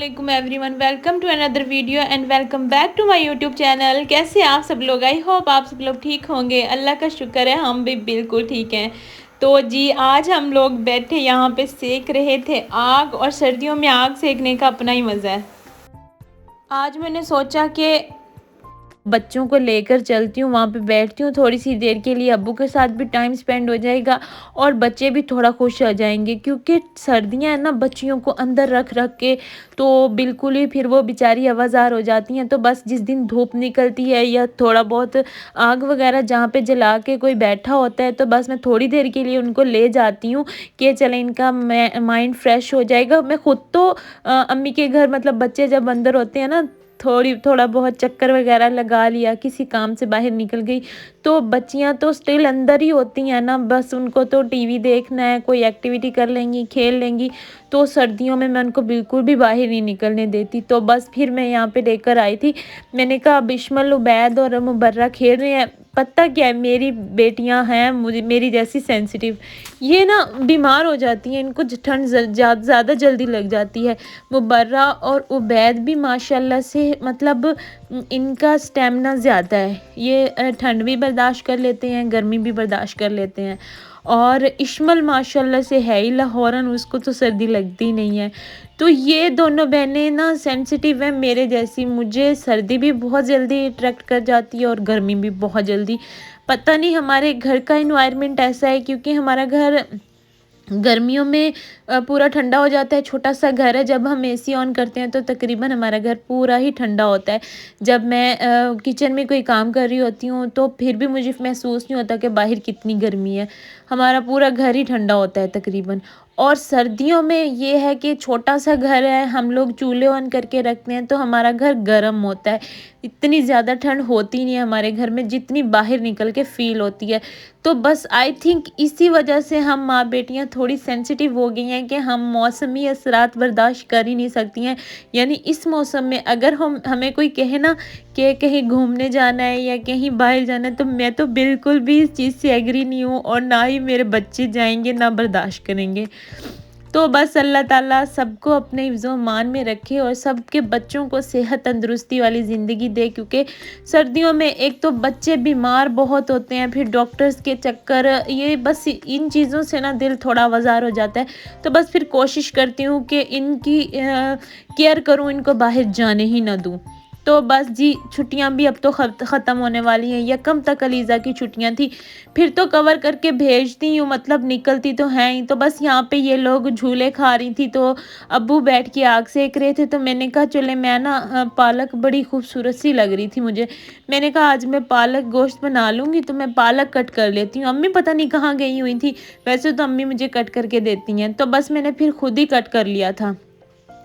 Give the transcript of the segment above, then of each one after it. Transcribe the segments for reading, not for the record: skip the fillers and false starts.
अस्सलामुअलैकुम everyone, welcome to another video and welcome back to my YouTube channel. कैसे आप सब लोग? आई होप आप सब लोग ठीक होंगे। अल्लाह का शुक्र है हम भी बिल्कुल ठीक हैं। तो जी आज हम लोग बैठे यहाँ पे सेक रहे थे आग, और सर्दियों में आग सेकने का अपना ही मज़ा है। आज मैंने सोचा कि बच्चों को लेकर चलती हूँ, वहाँ पे बैठती हूँ थोड़ी सी देर के लिए, अब्बू के साथ भी टाइम स्पेंड हो जाएगा और बच्चे भी थोड़ा खुश हो जाएंगे, क्योंकि सर्दियाँ हैं ना, बच्चियों को अंदर रख रख के तो बिल्कुल ही फिर वो बेचारी आवाज़ार हो जाती हैं। तो बस जिस दिन धूप निकलती है या थोड़ा बहुत आग वगैरह जहाँ पे जला के कोई बैठा होता है, तो बस मैं थोड़ी देर के लिए उनको ले जाती हूँ कि चले इनका माइंड फ्रेश हो जाएगा। मैं खुद तो अम्मी के घर, मतलब बच्चे जब अंदर होते हैं ना, थोड़ा बहुत चक्कर वगैरह लगा लिया, किसी काम से बाहर निकल गई, तो बच्चियां तो स्टिल अंदर ही होती हैं ना, बस उनको तो टीवी देखना है, कोई एक्टिविटी कर लेंगी, खेल लेंगी। तो सर्दियों में मैं उनको बिल्कुल भी बाहर नहीं निकलने देती। तो बस फिर मैं यहाँ पे लेकर आई थी। मैंने कहा अब इश्मल, उबैद और मुबर्रा खेल रहे हैं। पता क्या है, मेरी बेटियां हैं मुझे मेरी जैसी सेंसिटिव, ये ना बीमार हो जाती हैं, इनको ठंड ज़्यादा जल्दी लग जाती है। मुबर्रा और उबैद भी माशाल्लाह से, मतलब इनका स्टेमिना ज़्यादा है, ये ठंड भी बर्दाश्त कर लेते हैं, गर्मी भी बर्दाश्त कर लेते हैं। और इश्मल माशाल्लाह से है ही लाहौरन, उसको तो सर्दी लगती नहीं है। तो ये दोनों बहनें ना सेंसिटिव है मेरे जैसी, मुझे सर्दी भी बहुत जल्दी अट्रैक्ट कर जाती है और गर्मी भी बहुत जल्दी। पता नहीं हमारे घर का इन्वायरमेंट ऐसा है, क्योंकि हमारा घर गर्मियों में पूरा ठंडा हो जाता है। छोटा सा घर है, जब हम एसी ऑन करते हैं तो तकरीबन हमारा घर पूरा ही ठंडा होता है। जब मैं किचन में कोई काम कर रही होती हूँ तो फिर भी मुझे महसूस नहीं होता कि बाहर कितनी गर्मी है, हमारा पूरा घर ही ठंडा होता है तकरीबन। और सर्दियों में ये है कि छोटा सा घर है, हम लोग चूल्हे ऑन करके रखते हैं तो हमारा घर गर्म होता है। इतनी ज़्यादा ठंड होती नहीं है हमारे घर में जितनी बाहर निकल के फील होती है। तो बस आई थिंक इसी वजह से हम माँ बेटियाँ थोड़ी सेंसिटिव हो गई हैं कि हम मौसमी असरात बर्दाश्त कर ही नहीं सकती हैं। यानी इस मौसम में अगर हमें कोई कहे ना कि कहीं घूमने जाना है या कहीं बाहर जाना है, तो मैं तो बिल्कुल भी इस चीज़ से एग्री नहीं हूँ, और ना ही मेरे बच्चे जाएंगे, ना बर्दाश्त करेंगे। तो बस अल्लाह ताला सबको अपने हिफ्ज़-ओ-मान में रखे और सबके बच्चों को सेहत तंदुरुस्ती वाली ज़िंदगी दे, क्योंकि सर्दियों में एक तो बच्चे बीमार बहुत होते हैं, फिर डॉक्टर्स के चक्कर, ये बस इन चीज़ों से ना दिल थोड़ा आवाज़ार हो जाता है। तो बस फिर कोशिश करती हूँ कि इनकी केयर करूँ, इनको बाहर जाने ही ना दूँ। तो बस जी छुट्टियां भी अब तो ख़त्म होने वाली हैं। यकम तक अलीज़ा की छुट्टियां थी, फिर तो कवर करके भेजती हूँ, मतलब निकलती तो हैं ही। तो बस यहाँ पे ये लोग झूले खा रही थी, तो अब्बू बैठ के आग सेक रहे थे, तो मैंने कहा चले मैं ना पालक बड़ी खूबसूरत सी लग रही थी मुझे, मैंने कहा आज मैं पालक गोश्त बना लूँगी, तो मैं पालक कट कर लेती हूँ। अम्मी पता नहीं कहाँ गई हुई थी, वैसे तो अम्मी मुझे कट करके देती हैं, तो बस मैंने फिर खुद ही कट कर लिया था।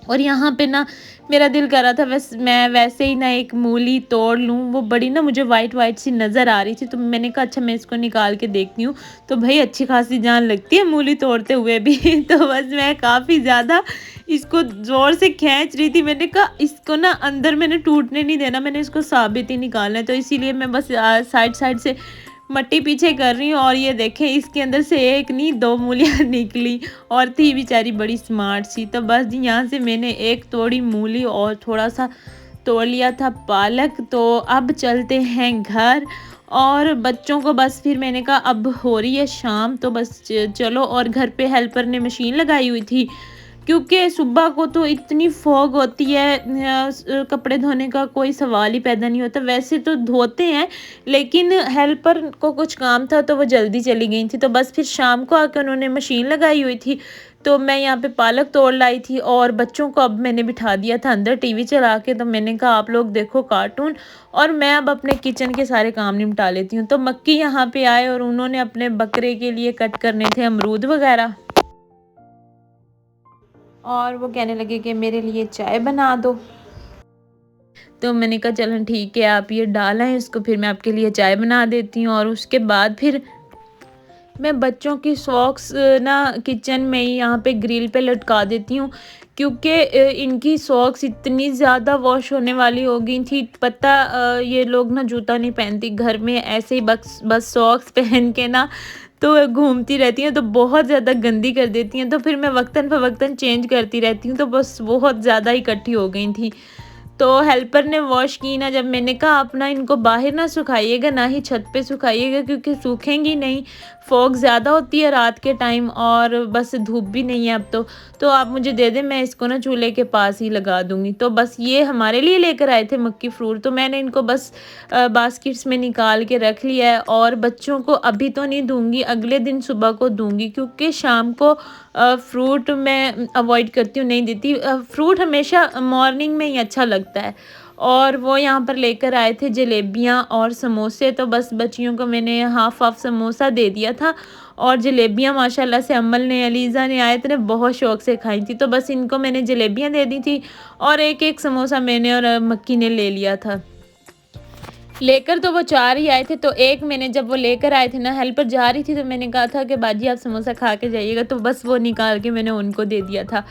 और यहाँ पे ना मेरा दिल कर रहा था मैं वैसे ही ना एक मूली तोड़ लूँ, वो बड़ी ना मुझे वाइट वाइट सी नज़र आ रही थी, तो मैंने कहा अच्छा मैं इसको निकाल के देखती हूँ। तो भाई अच्छी खासी जान लगती है मूली तोड़ते हुए भी तो बस मैं काफ़ी ज़्यादा इसको ज़ोर से खींच रही थी, मैंने कहा इसको ना अंदर मैंने टूटने नहीं देना, मैंने इसको साबित ही निकालना है। तो इसीलिए मैं बस साइड साइड से मट्टी पीछे कर रही हूँ, और ये देखें इसके अंदर से एक नहीं दो मूलियाँ निकली, और थी बेचारी बड़ी स्मार्ट सी। तो बस जी यहाँ से मैंने एक तोड़ी मूली और थोड़ा सा तोड़ लिया था पालक। तो अब चलते हैं घर, और बच्चों को बस फिर मैंने कहा अब हो रही है शाम, तो बस चलो। और घर पे हेल्पर ने मशीन लगाई हुई थी, क्योंकि सुबह को तो इतनी फॉग होती है, कपड़े धोने का कोई सवाल ही पैदा नहीं होता। वैसे तो धोते हैं, लेकिन हेल्पर को कुछ काम था तो वो जल्दी चली गई थी। तो बस फिर शाम को आकर उन्होंने मशीन लगाई हुई थी, तो मैं यहाँ पे पालक तोड़ लाई थी, और बच्चों को अब मैंने बिठा दिया था अंदर टीवी चला के। तो मैंने कहा आप लोग देखो कार्टून, और मैं अब अपने किचन के सारे काम निपटा लेती हूँ। तो मक्की यहाँ पे आए और उन्होंने अपने बकरे के लिए कट करने थे अमरूद वगैरह, और वो कहने लगे कि मेरे लिए चाय बना दो। तो मैंने कहा चलो ठीक है, आप ये डाला है इसको, फिर मैं आपके लिए चाय बना देती हूँ। और उसके बाद फिर मैं बच्चों की सॉक्स ना किचन में ही यहाँ पे ग्रिल पे लटका देती हूँ, क्योंकि इनकी सॉक्स इतनी ज़्यादा वॉश होने वाली हो गई थी। पता ये लोग ना जूता नहीं पहनती घर में, ऐसे ही बस सॉक्स पहन के ना तो घूमती रहती हैं तो बहुत ज़्यादा गंदी कर देती हैं, तो फिर मैं वक्तन फ़वक्तन चेंज करती रहती हूँ, तो बस बहुत ज़्यादा इकट्ठी हो गई थी। तो हेल्पर ने वॉश की ना, जब मैंने कहा आप ना इनको बाहर ना सुखाइएगा, ना ही छत पे सुखाइएगा, क्योंकि सूखेंगी नहीं, फॉग ज़्यादा होती है रात के टाइम और बस धूप भी नहीं है अब तो आप मुझे दे दें, मैं इसको ना चूल्हे के पास ही लगा दूँगी। तो बस ये हमारे लिए लेकर आए थे मक्की फ्रूट, तो मैंने इनको बस बास्केट्स में निकाल के रख लिया है और बच्चों को अभी तो नहीं दूँगी, अगले दिन सुबह को दूँगी, क्योंकि शाम को फ्रूट मैं अवॉइड करती हूँ, नहीं देती। फ्रूट हमेशा मॉर्निंग में ही अच्छा लगता है। और वो यहाँ पर लेकर आए थे जलेबियाँ और समोसे, तो बस बच्चियों को मैंने हाफ़ हाफ़ समोसा दे दिया था और जलेबियाँ माशाल्लाह से अम्मल ने, अलीज़ा ने, आयत ने बहुत शौक़ से खाई थी, तो बस इनको मैंने जलेबियाँ दे दी थी और एक-एक समोसा मैंने और मक्की ने ले लिया था। लेकर तो वो 4 ही आए थे, तो एक मैंने, जब वो लेकर आए थे ना, हेल्पर जा रही थी तो मैंने कहा था कि बाजी आप समोसा खा के जाइएगा, तो बस वो निकाल के मैंने उनको दे दिया था।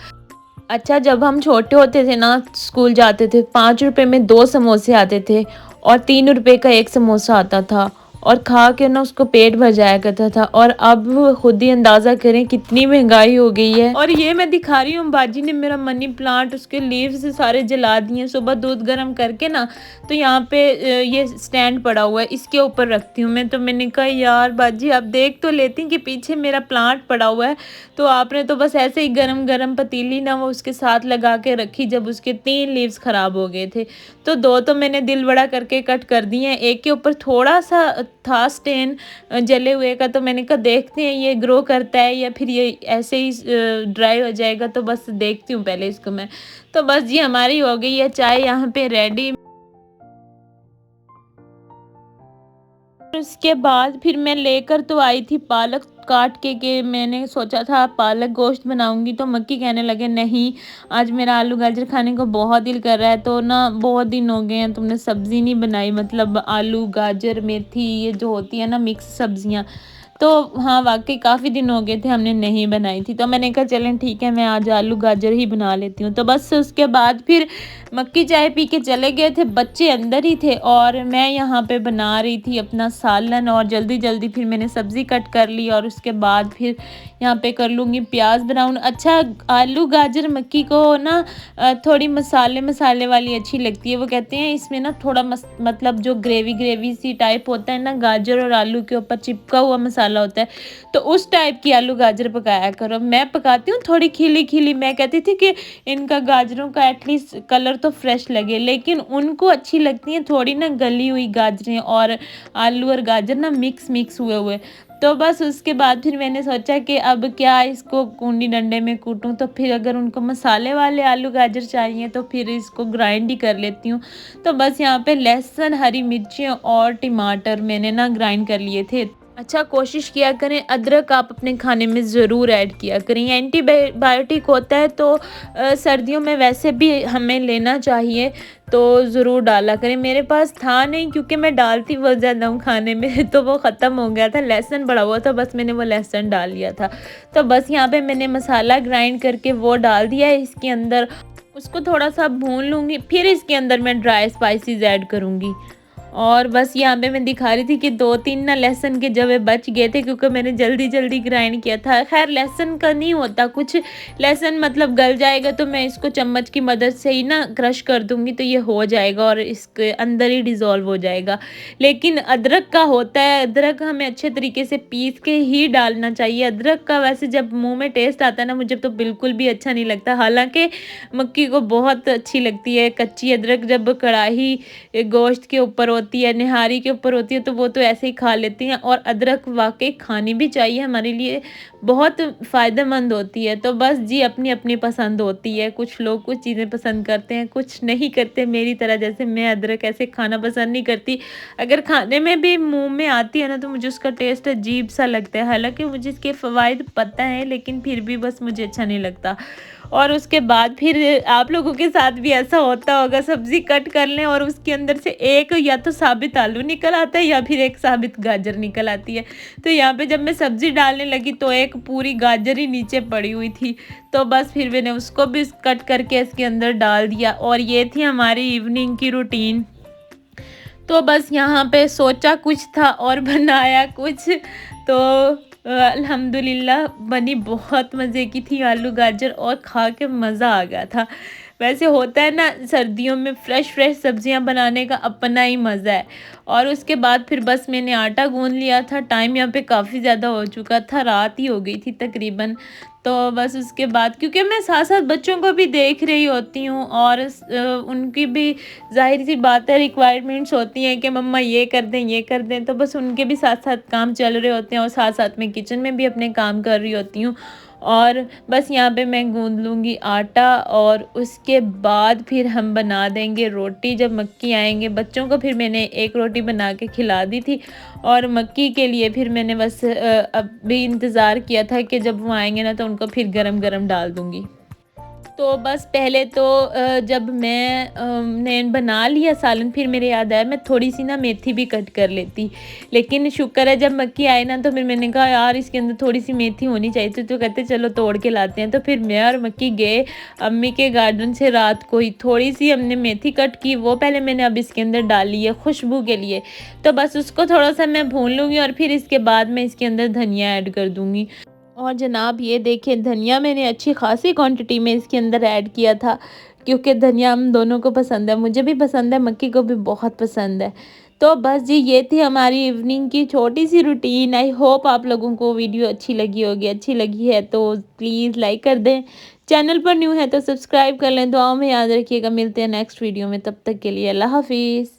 अच्छा, जब हम छोटे होते थे ना, स्कूल जाते थे, 5 रुपए में 2 समोसे आते थे और 3 रुपए का 1 समोसा आता था और खा के ना उसको पेट भर जाया करता था। और अब खुद ही अंदाज़ा करें कितनी महंगाई हो गई है। और ये मैं दिखा रही हूँ, बाजी ने मेरा मनी प्लांट, उसके लीव्स सारे जला दिए। सुबह दूध गर्म करके ना, तो यहाँ पे ये स्टैंड पड़ा हुआ है, इसके ऊपर रखती हूँ मैं। तो मैंने कहा यार बाजी आप देख तो लेती कि पीछे मेरा प्लांट पड़ा हुआ है, तो आपने तो बस ऐसे ही गरम गरम पतीली ना वो उसके साथ लगा के रखी, जब उसके 3 लीव्स ख़राब हो गए थे। तो 2 तो मैंने दिल बड़ा करके कट कर दिए हैं, एक के ऊपर थोड़ा सा था स्टेन जले हुए का, तो मैंने कहा देखते हैं ये ग्रो करता है या फिर ये ऐसे ही ड्राई हो जाएगा, तो बस देखती हूँ पहले इसको मैं। तो बस जी हमारी हो गई है चाय यहाँ पे रेडी। उसके बाद फिर मैं लेकर तो आई थी पालक काट के मैंने सोचा था पालक गोश्त बनाऊंगी, तो मक्की कहने लगे नहीं आज मेरा आलू गाजर खाने को बहुत दिल कर रहा है, तो ना बहुत दिन हो गए हैं तुमने सब्ज़ी नहीं बनाई, मतलब आलू गाजर मेथी ये जो होती है ना मिक्स सब्जियां। तो हाँ वाकई काफ़ी दिन हो गए थे हमने नहीं बनाई थी, तो मैंने कहा चलें ठीक है मैं आज आलू गाजर ही बना लेती हूँ। तो बस उसके बाद फिर मक्की चाय पी के चले गए थे, बच्चे अंदर ही थे और मैं यहाँ पे बना रही थी अपना सालन, और जल्दी जल्दी फिर मैंने सब्ज़ी कट कर ली और उसके बाद फिर यहाँ पे कर लूँगी प्याज ब्राउन। अच्छा, आलू गाजर मक्की को ना थोड़ी मसाले मसाले वाली अच्छी लगती है, वो कहते हैं इसमें ना थोड़ा मतलब जो ग्रेवी ग्रेवी सी टाइप होता है ना, गाजर और आलू के ऊपर चिपका हुआ मसाला होता है, तो उस टाइप की आलू गाजर पकाया करो। मैं पकाती हूँ थोड़ी खिली खिली, मैं कहती थी कि इनका गाजरों का एटलीस्ट कलर तो फ्रेश लगे, लेकिन उनको अच्छी लगती हैं थोड़ी ना गली हुई गाजरें और आलू और गाजर ना मिक्स मिक्स हुए हुए। तो बस उसके बाद फिर मैंने सोचा कि अब क्या इसको कूंडी डंडे में कूटूं, तो फिर अगर उनको मसाले वाले आलू गाजर चाहिए तो फिर इसको ग्राइंड ही कर लेती हूँ। तो बस यहाँ पे लहसुन, हरी मिर्चियाँ और टमाटर मैंने ना ग्राइंड कर लिए थे। अच्छा, कोशिश किया करें अदरक आप अपने खाने में ज़रूर ऐड किया करें, एंटीबायोटिक होता है, तो सर्दियों में वैसे भी हमें लेना चाहिए, तो ज़रूर डाला करें। मेरे पास था नहीं क्योंकि मैं डालती बहुत ज़्यादा हूँ खाने में, तो वो ख़त्म हो गया था, लहसुन पड़ा हुआ था, बस मैंने वो लहसुन डाल लिया था। तो बस यहाँ पे मैंने मसाला ग्राइंड करके वो डाल दिया है इसके अंदर, उसको थोड़ा सा भून लूँगी, फिर इसके अंदर मैं ड्राई स्पाइसेस ऐड करूँगी। और बस यहाँ पे मैं दिखा रही थी कि 2-3 ना लहसुन के जवे बच गए थे, क्योंकि मैंने जल्दी जल्दी ग्राइंड किया था। खैर लहसुन का नहीं होता कुछ, लहसुन मतलब गल जाएगा, तो मैं इसको चम्मच की मदद से ही ना क्रश कर दूंगी, तो ये हो जाएगा और इसके अंदर ही डिज़ोल्व हो जाएगा। लेकिन अदरक का होता है, अदरक हमें अच्छे तरीके से पीस के ही डालना चाहिए। अदरक का वैसे जब मुँह में टेस्ट आता है ना, मुझे तो बिल्कुल भी अच्छा नहीं लगता, हालाँकि मक्की को बहुत अच्छी लगती है कच्ची अदरक, जब कढ़ाई गोश्त के ऊपर होती है, निहारी के ऊपर होती है, तो वो तो ऐसे ही खा लेती हैं। और अदरक वाकई खानी भी चाहिए, हमारे लिए बहुत फ़ायदेमंद होती है। तो बस जी अपनी अपनी पसंद होती है, कुछ लोग कुछ चीज़ें पसंद करते हैं, कुछ नहीं करते मेरी तरह, जैसे मैं अदरक ऐसे खाना पसंद नहीं करती। अगर खाने में भी मुंह में आती है ना, तो मुझे उसका टेस्ट अजीब सा लगता है, हालांकि मुझे इसके फ़वाइद पता है, लेकिन फिर भी बस मुझे अच्छा नहीं लगता। और उसके बाद फिर आप लोगों के साथ भी ऐसा होता होगा, सब्ज़ी कट कर लें और उसके अंदर से एक या तो साबित आलू निकल आता है या फिर एक साबित गाजर निकल आती है। तो यहाँ पे जब मैं सब्ज़ी डालने लगी तो एक पूरी गाजर ही नीचे पड़ी हुई थी, तो बस फिर मैंने उसको भी कट करके इसके अंदर डाल दिया। और ये थी हमारी इवनिंग की रूटीन। तो बस यहाँ पे सोचा कुछ था और बनाया कुछ, तो अल्हम्दुलिल्लाह बनी बहुत मज़े की थी आलू गाजर, और खा के मज़ा आ गया था। वैसे होता है ना, सर्दियों में फ़्रेश फ़्रेश सब्ज़ियाँ बनाने का अपना ही मज़ा है। और उसके बाद फिर बस मैंने आटा गूँध लिया था, टाइम यहाँ पे काफ़ी ज़्यादा हो चुका था, रात ही हो गई थी तकरीबन। तो बस उसके बाद क्योंकि मैं साथ-साथ बच्चों को भी देख रही होती हूँ, और उनकी भी ज़ाहिर-सी बात है रिक्वायरमेंट्स होती हैं कि मम्मा ये कर दें, ये कर दें, तो बस उनके भी साथ-साथ काम चल रहे होते हैं, और साथ-साथ मैं किचन में भी अपने काम कर रही होती हूँ। और बस यहाँ पे मैं गूँध लूँगी आटा, और उसके बाद फिर हम बना देंगे रोटी। जब मक्की आएँगे, बच्चों को फिर मैंने एक रोटी बना के खिला दी थी, और मक्की के लिए फिर मैंने बस अभी इंतज़ार किया था कि जब वो आएँगे ना, तो उनको फिर गरम-गरम डाल दूँगी। तो बस पहले तो जब ने बना लिया सालन, फिर मेरे याद आया मैं थोड़ी-सी ना मेथी भी कट कर लेती। लेकिन शुक्र है जब मक्की आई ना, तो फिर मैंने कहा यार इसके अंदर थोड़ी-सी मेथी होनी चाहिए थी, तो कहते चलो तोड़ के लाते हैं। तो फिर मैं और मक्की गए अम्मी के गार्डन से रात को ही। थोड़ी-सी हमने मेथी कट की, वो पहले मैंने अब इसके अंदर डाली है खुशबू के लिए। तो बस उसको थोड़ा-सा मैं भून लूँगी, और फिर इसके बाद मैं इसके अंदर धनिया ऐड कर दूँगी। और जनाब ये देखें, धनिया मैंने अच्छी खासी क्वांटिटी में इसके अंदर ऐड किया था, क्योंकि धनिया हम दोनों को पसंद है, मुझे भी पसंद है, मक्की को भी बहुत पसंद है। तो बस जी ये थी हमारी इवनिंग की छोटी सी रूटीन। आई होप आप लोगों को वीडियो अच्छी लगी होगी। अच्छी लगी है तो प्लीज़ लाइक कर दें, चैनल पर न्यू है तो सब्सक्राइब कर लें। दुआओं में याद रखिएगा। मिलते हैं नेक्स्ट वीडियो में, तब तक के लिए अल्लाह हाफिज़।